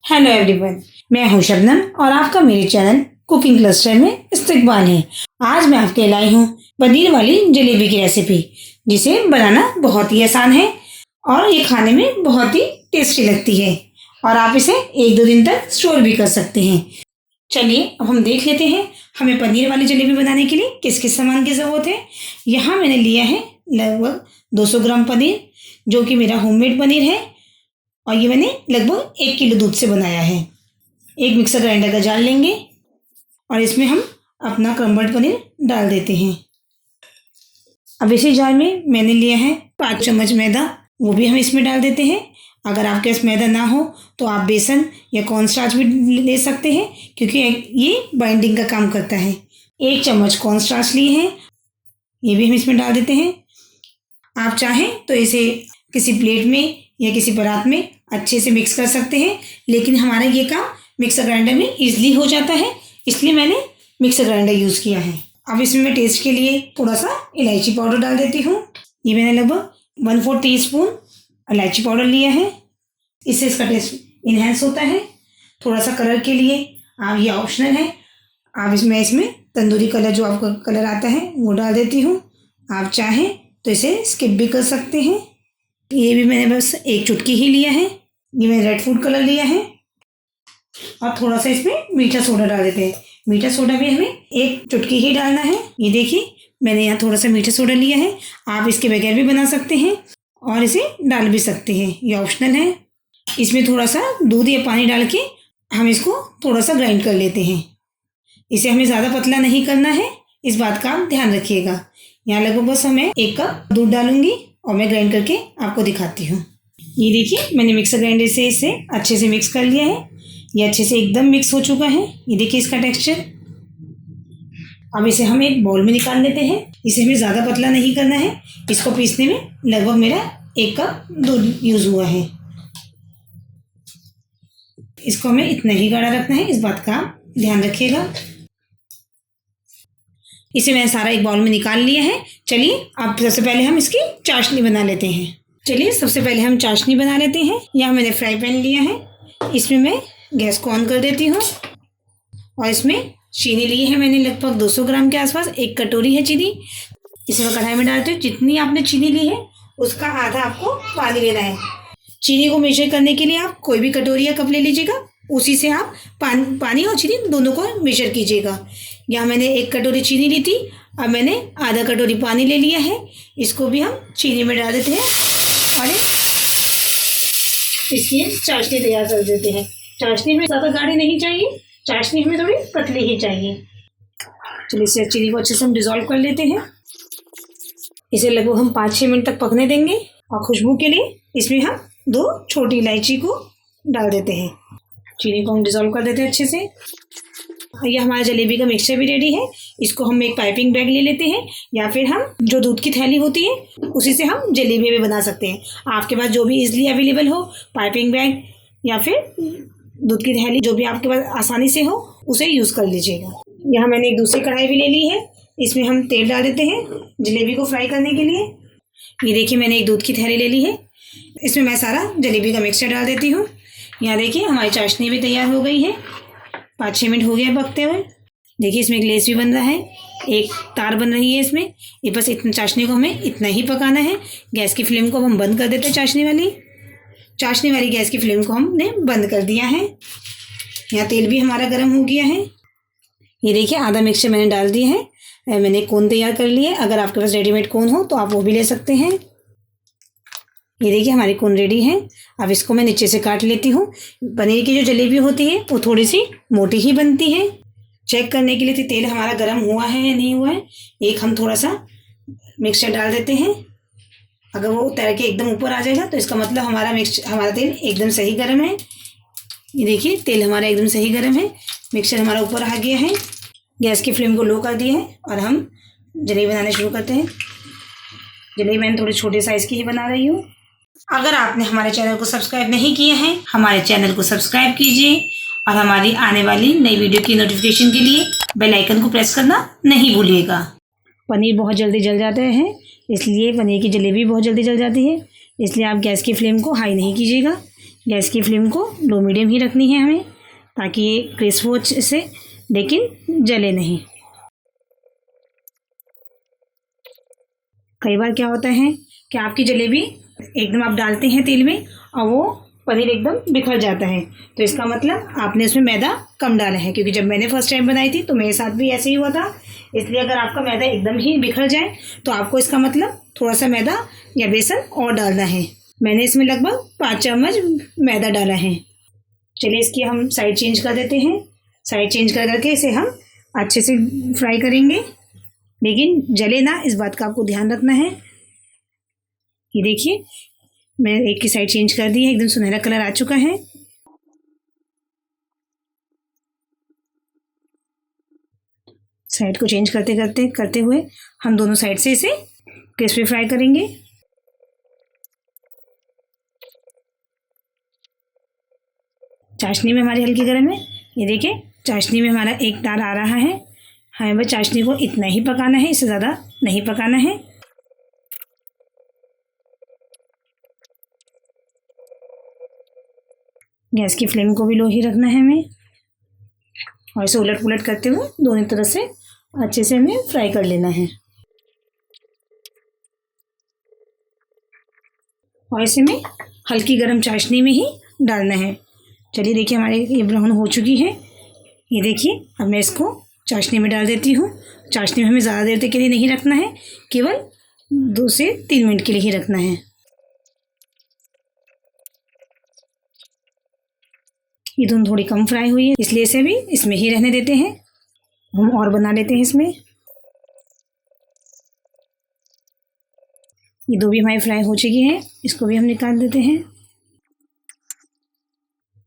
Hello everyone, मैं हूं शबनम और आपका मेरे चैनल कुकिंग क्लस्टर में इस्तकबाल है। आज मैं आपके लाई हूं पनीर वाली जलेबी की रेसिपी, जिसे बनाना बहुत ही आसान है और ये खाने में बहुत ही टेस्टी लगती है और आप इसे 1-2 दिन तक स्टोर भी कर सकते हैं। चलिए अब हम देख लेते हैं हमें पनीर वाली जलेबी बनाने के लिए किस किस सामान की ज़रूरत है। यहाँ मैंने लिया है लगभग 200 ग्राम पनीर, जो कि मेरा होममेड पनीर है और ये मैंने लगभग 1 किलो दूध से बनाया है। एक मिक्सर ग्राइंडर का जार लेंगे और इसमें हम अपना क्रम्बल्ड पनीर डाल देते हैं। अब इसी जार में मैंने लिया है 5 चम्मच मैदा, वो भी हम इसमें डाल देते हैं। अगर आपके पास मैदा ना हो तो आप बेसन या कॉर्नस्टार्च भी ले सकते हैं, क्योंकि ये बाइंडिंग का काम करता है। 1 चम्मच कॉर्नस्टार्च लिए हैं, ये भी हम इसमें डाल देते हैं। आप चाहें तो इसे किसी प्लेट में या किसी परात में अच्छे से मिक्स कर सकते हैं, लेकिन हमारा ये काम मिक्सर ग्राइंडर में ईजिली हो जाता है, इसलिए मैंने मिक्सर ग्राइंडर यूज़ किया है। अब इसमें मैं टेस्ट के लिए थोड़ा सा इलायची पाउडर डाल देती हूँ। ये मैंने लगभग 1/4 टीस्पून इलायची पाउडर लिया है, इससे इसका टेस्ट इन्हेंस होता है। थोड़ा सा कलर के लिए आप, ये ऑप्शनल है, आप इसमें तंदूरी कलर जो आपका कलर आता है वो डाल देती हूँ। आप चाहें तो इसे स्किप भी कर सकते हैं। ये भी मैंने बस 1 चुटकी ही लिया है। ये मैंने रेड फूड कलर लिया है और थोड़ा सा इसमें मीठा सोडा डाल देते हैं। मीठा सोडा भी हमें 1 चुटकी ही डालना है। ये देखिए मैंने यहाँ थोड़ा सा मीठा सोडा लिया है, आप इसके बगैर भी बना सकते हैं और इसे डाल भी सकते हैं, ये ऑप्शनल है। इसमें थोड़ा सा दूध या पानी डाल के हम इसको थोड़ा सा ग्राइंड कर लेते हैं। इसे हमें ज़्यादा पतला नहीं करना है, इस बात का आप ध्यान रखिएगा। यहाँ लगभग बस मैं 1 कप दूध डालूंगी और मैं ग्राइंड करके आपको दिखाती हूँ। ये देखिए मैंने मिक्सर ग्राइंडर से इसे अच्छे से मिक्स कर लिया है। ये अच्छे से एकदम मिक्स हो चुका है। ये देखिए इसका टेक्सचर। अब इसे हम एक बाउल में निकाल लेते हैं। इसे हमें ज़्यादा पतला नहीं करना है। इसको पीसने में लगभग मेरा 1 कप दूध यूज़ हुआ है। इसको हमें इतना ही गाढ़ा रखना है, इस बात का आप ध्यान रखिएगा। इसे मैंने सारा एक बाउल में निकाल लिया है। चलिए अब सबसे पहले हम इसकी चाशनी बना लेते हैं। चलिए सबसे पहले हम चाशनी बना लेते हैं। यहाँ मैंने फ्राई पैन लिया है, इसमें मैं गैस को ऑन कर देती हूँ और इसमें चीनी ली है मैंने लगभग 200 ग्राम के आसपास, 1 कटोरी है चीनी। इसे मैं कढ़ाई में डालती हूँ। जितनी आपने चीनी ली है उसका आधा आपको पानी लेना है। चीनी को मेजर करने के लिए आप कोई भी कटोरी या कप ले लीजिएगा, उसी से आप पानी और चीनी दोनों को मेजर कीजिएगा। यहाँ मैंने 1 कटोरी चीनी ली थी, अब मैंने आधा कटोरी पानी ले लिया है। इसको भी हम चीनी में डाल देते हैं और इसकी चाशनी तैयार कर देते हैं। चाशनी हमें ज़्यादा गाढ़ी नहीं चाहिए, चाशनी हमें थोड़ी पतली ही चाहिए। चलिए इसे चीनी को अच्छे से हम डिज़ोल्व कर लेते हैं। इसे लगभग हम 5-6 मिनट तक पकने देंगे और खुशबू के लिए इसमें हम 2 छोटी इलायची को डाल देते हैं। चीनी को हम डिज़ोल्व कर देते हैं अच्छे से। यह हमारा जलेबी का मिक्सचर भी रेडी है। इसको हम एक पाइपिंग बैग ले लेते हैं, या फिर हम जो दूध की थैली होती है उसी से हम जलेबी भी बना सकते हैं। आपके पास जो भी इजीली अवेलेबल हो, पाइपिंग बैग या फिर दूध की थैली, जो भी आपके पास आसानी से हो उसे यूज़ कर लीजिएगा। यहाँ मैंने एक दूसरी कढ़ाई भी ले ली है, इसमें हम तेल डाल देते हैं जलेबी को फ्राई करने के लिए। ये देखिए मैंने एक दूध की थैली ले ली है, इसमें मैं सारा जलेबी का मिक्सचर डाल देती हूँ। यहाँ देखिए हमारी चाशनी भी तैयार हो गई है। 5-6 मिनट हो गया पकते हुए। देखिए इसमें एक लेस भी बन रहा है, एक तार बन रही है इसमें। ये बस इतना चाशनी को हमें इतना ही पकाना है। गैस की फ्लेम को हम बंद कर देते हैं। चाशनी वाली गैस की फ्लेम को हमने बंद कर दिया है। यहाँ तेल भी हमारा गर्म हो गया है। ये देखिए आधा मिक्सचर मैंने डाल दिया है। मैंने कोन तैयार कर लिया है। अगर आपके पास रेडीमेड कोन हो तो आप वो भी ले सकते हैं। ये देखिए हमारी कोन रेडी है। अब इसको मैं नीचे से काट लेती हूँ। पनीर की जो जलेबी होती है वो थोड़ी सी मोटी ही बनती है। चेक करने के लिए तेल हमारा गर्म हुआ है या नहीं हुआ है, एक हम थोड़ा सा मिक्सचर डाल देते हैं। अगर वो तैर के एकदम ऊपर आ जाएगा तो इसका मतलब हमारा तेल एकदम सही गर्म है। ये देखिए तेल हमारा एकदम सही गर्म है, मिक्सचर हमारा ऊपर आ गया है। गैस की फ्लेम को लो कर दिया है और हम जलेबी बनाने शुरू करते हैं। जलेबी मैंने थोड़ी छोटे साइज़ की ही बना रही हूँ। अगर आपने हमारे चैनल को सब्सक्राइब नहीं किया है, हमारे चैनल को सब्सक्राइब कीजिए और हमारी आने वाली नई वीडियो की नोटिफिकेशन के लिए बेल आइकन को प्रेस करना नहीं भूलिएगा। पनीर बहुत जल्दी जल जाते हैं, इसलिए पनीर की जलेबी बहुत जल्दी जल जाती है। इसलिए आप गैस की फ्लेम को हाई नहीं कीजिएगा, गैस की फ्लेम को लो मीडियम ही रखनी है हमें, ताकि ये क्रिस्प हो अच्छे से लेकिन जले नहीं। कई बार क्या होता है कि आपकी जलेबी एकदम आप डालते हैं तेल में और वो पनीर एकदम बिखर जाता है, तो इसका मतलब आपने उसमें मैदा कम डाला है, क्योंकि जब मैंने फर्स्ट टाइम बनाई थी तो मेरे साथ भी ऐसे ही हुआ था। इसलिए अगर आपका मैदा एकदम ही बिखर जाए तो आपको इसका मतलब थोड़ा सा मैदा या बेसन और डालना है। मैंने इसमें लगभग 5 चम्मच मैदा डाला है। चलिए इसकी हम साइड चेंज कर देते हैं। साइड चेंज कर करके इसे हम अच्छे से फ्राई करेंगे, लेकिन जले ना, इस बात का आपको ध्यान रखना है। ये देखिए मैंने एक की साइड चेंज कर दी है, एकदम सुनहरा कलर आ चुका है। साइड को चेंज करते हुए हम दोनों साइड से इसे क्रिस्पी फ्राई करेंगे। चाशनी में हमारी हल्की गर्म है। ये देखिए चाशनी में हमारा एक तार आ रहा है। हमें बस चाशनी को इतना ही पकाना है, इससे ज़्यादा नहीं पकाना है। गैस की फ्लेम को भी लो ही रखना है हमें, और इसे उलट पुलट करते हुए दोनों तरफ से अच्छे से हमें फ्राई कर लेना है। और इसे में हल्की गर्म चाशनी में ही डालना है। चलिए देखिए हमारे ये ब्राउन हो चुकी है। ये देखिए अब मैं इसको चाशनी में डाल देती हूँ। चाशनी में हमें ज़्यादा देर तक के लिए नहीं रखना है, केवल 2 से 3 मिनट के लिए ही रखना है। ये दोनों थोड़ी कम फ्राई हुई है, इसलिए इसे भी इसमें ही रहने देते हैं। हम और बना लेते हैं इसमें। ये 2 भी हमारी फ्राई हो चुकी हैं, इसको भी हम निकाल देते हैं।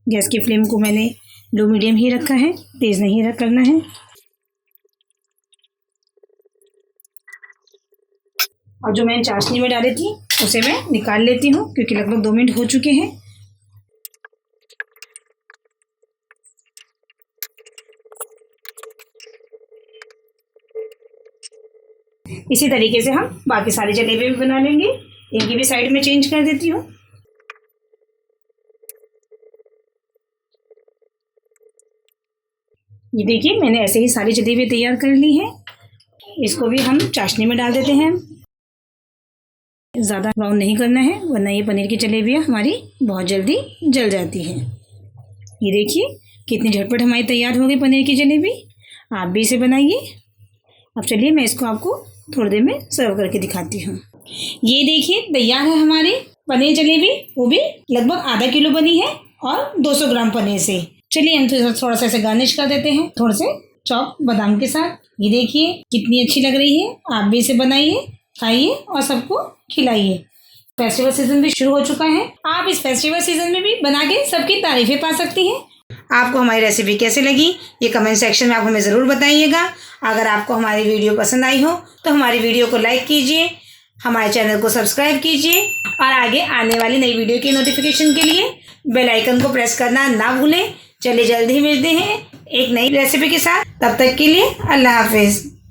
गैस की फ्लेम को मैंने लो मीडियम ही रखा है, तेज़ नहीं करना है। और जो मैंने चाशनी में डाली थी उसे मैं निकाल लेती हूँ, क्योंकि लगभग 2 मिनट हो चुके हैं। इसी तरीके से हम बाकी सारी जलेबी भी बना लेंगे। इनकी भी साइड में चेंज कर देती हूँ। ये देखिए मैंने ऐसे ही सारी जलेबी तैयार कर ली है। इसको भी हम चाशनी में डाल देते हैं। ज़्यादा ब्राउन नहीं करना है, वरना ये पनीर की जलेबियाँ हमारी बहुत जल्दी जल जाती हैं। ये देखिए कितनी झटपट हमारी तैयार हो गई पनीर की जलेबी। आप भी इसे बनाइए। अब चलिए मैं इसको आपको थोड़ी देर में सर्व करके दिखाती हूँ। ये देखिए तैयार है हमारी पनीर जलेबी, वो भी लगभग आधा किलो बनी है और 200 ग्राम पनीर से। चलिए हम थोड़ा सा इसे गार्निश कर देते हैं थोड़े से चॉप बादाम के साथ। ये देखिए कितनी अच्छी लग रही है। आप भी इसे बनाइए, खाइए और सबको खिलाइए। फेस्टिवल सीजन भी शुरू हो चुका है। आप इस फेस्टिवल सीजन में भी बना के सबकी तारीफें पा सकती हैं। आपको हमारी रेसिपी कैसे लगी ये कमेंट सेक्शन में आप हमें ज़रूर बताइएगा। अगर आपको हमारी वीडियो पसंद आई हो तो हमारी वीडियो को लाइक कीजिए, हमारे चैनल को सब्सक्राइब कीजिए और आगे आने वाली नई वीडियो की नोटिफिकेशन के लिए बेल आइकन को प्रेस करना ना भूलें। चलिए जल्द ही मिलते हैं एक नई रेसिपी के साथ। तब तक के लिए अल्लाह हाफिज़।